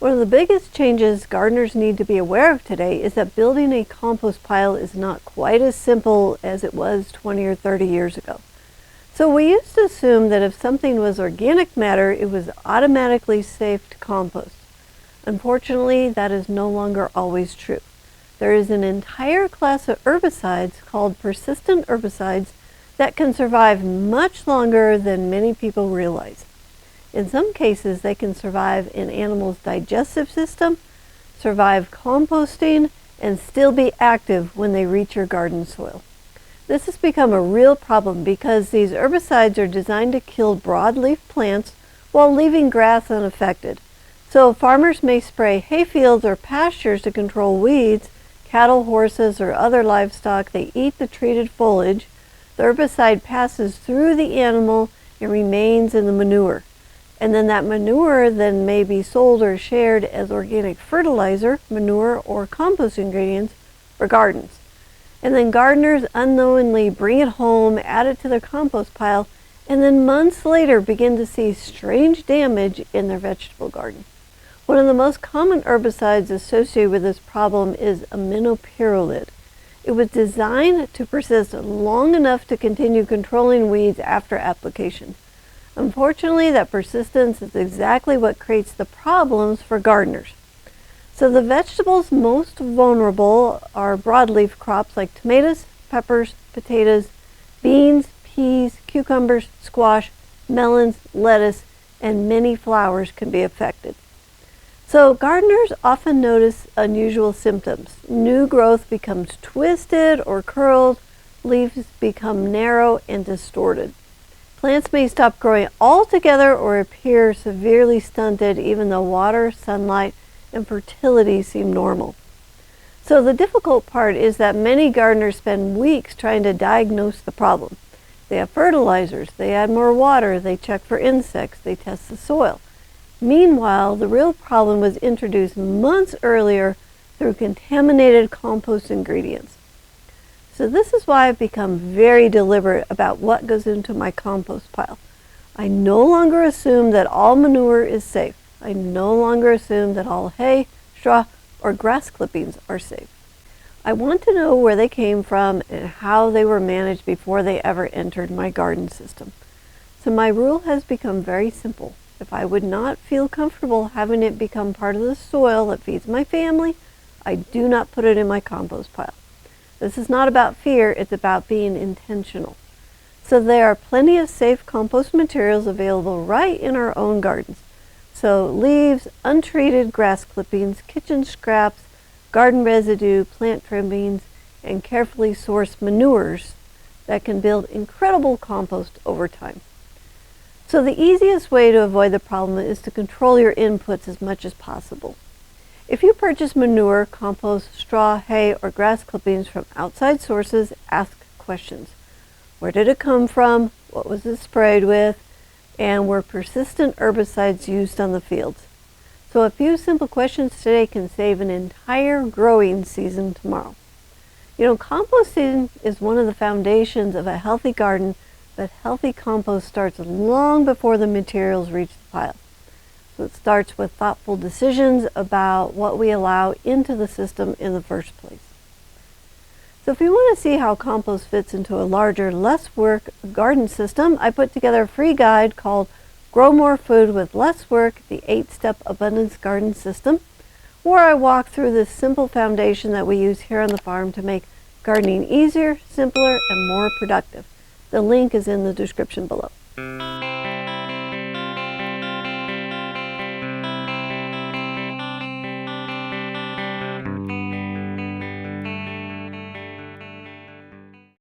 One of the biggest changes gardeners need to be aware of today is that building a compost pile is not quite as simple as it was 20 or 30 years ago. So we used to assume that if something was organic matter, it was automatically safe to compost. Unfortunately, that is no longer always true. There is an entire class of herbicides called persistent herbicides that can survive much longer than many people realize. In some cases, they can survive in animals' digestive system, survive composting, and still be active when they reach your garden soil. This has become a real problem because these herbicides are designed to kill broadleaf plants while leaving grass unaffected. So farmers may spray hayfields or pastures to control weeds. Cattle, horses, or other livestock, they eat the treated foliage. The herbicide passes through the animal and remains in the manure. And then that manure then may be sold or shared as organic fertilizer, manure, or compost ingredients for gardens. And then gardeners unknowingly bring it home, add it to their compost pile, and then months later begin to see strange damage in their vegetable garden. One of the most common herbicides associated with this problem is aminopyrrolid. It was designed to persist long enough to continue controlling weeds after application. Unfortunately, that persistence is exactly what creates the problems for gardeners. So the vegetables most vulnerable are broadleaf crops like tomatoes, peppers, potatoes, beans, peas, cucumbers, squash, melons, lettuce, and many flowers can be affected. So gardeners often notice unusual symptoms. New growth becomes twisted or curled, leaves become narrow and distorted. Plants may stop growing altogether or appear severely stunted even though water, sunlight, and fertility seem normal. So the difficult part is that many gardeners spend weeks trying to diagnose the problem. They have fertilizers, they add more water, they check for insects, they test the soil. Meanwhile, the real problem was introduced months earlier through contaminated compost ingredients. So this is why I've become very deliberate about what goes into my compost pile. I no longer assume that all manure is safe. I no longer assume that all hay, straw, or grass clippings are safe. I want to know where they came from and how they were managed before they ever entered my garden system. So my rule has become very simple. If I would not feel comfortable having it become part of the soil that feeds my family, I do not put it in my compost pile. This is not about fear, it's about being intentional. So there are plenty of safe compost materials available right in our own gardens. So leaves, untreated grass clippings, kitchen scraps, garden residue, plant trimmings, and carefully sourced manures that can build incredible compost over time. So the easiest way to avoid the problem is to control your inputs as much as possible. If you purchase manure, compost, straw, hay, or grass clippings from outside sources, ask questions. Where did it come from? What was it sprayed with? And were persistent herbicides used on the fields? So a few simple questions today can save an entire growing season tomorrow. You know, composting is one of the foundations of a healthy garden, but healthy compost starts long before the materials reach the pile. So it starts with thoughtful decisions about what we allow into the system in the first place. So if you want to see how compost fits into a larger, less work garden system, I put together a free guide called Grow More Food with Less Work, the 8-Step Abundance Garden System, where I walk through this simple foundation that we use here on the farm to make gardening easier, simpler, and more productive. The link is in the description below.